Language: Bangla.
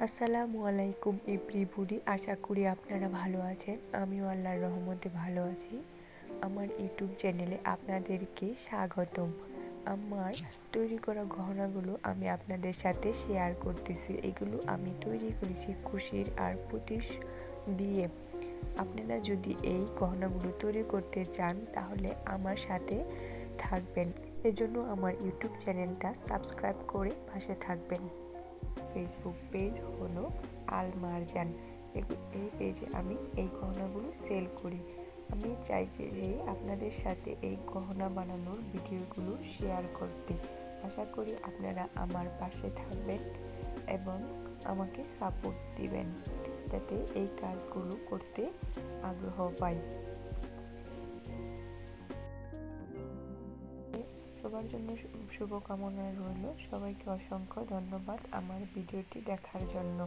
আসসালামু আলাইকুম এভরিবডি, আশা করি আপনারা ভালো আছেন। আমিও আল্লাহর রহমতে ভালো আছি। আমার ইউটিউব চ্যানেলে আপনাদেরকে স্বাগতম। আমার তৈরি করা গহনাগুলো আমি আপনাদের সাথে শেয়ার করতেছি। এগুলো আমি তৈরি করেছি কুশির আর পুঁতি দিয়ে। আপনারা যদি এই গহনাগুলো তৈরি করতে চান তাহলে আমার সাথে থাকবেন। এজন্য আমার ইউটিউব চ্যানেলটা সাবস্ক্রাইব করে পাশে থাকবেন। ফেসবুক পেজ হলো আল মারজান। এই পেজে আমি এই গহনাগুলো সেল করি। আমি চাইছি যে আপনাদের সাথে এই গহনা বানানোর ভিডিওগুলো শেয়ার করতে। আশা করি আপনারা আমার পাশে থাকবেন এবং আমাকে সাপোর্ট দিবেন, যাতে এই কাজগুলো করতে আগ্রহ পাই। সবার জন্য শুভকামনা রইল। সবাইকে অসংখ্য ধন্যবাদ আমার ভিডিওটি দেখার জন্য।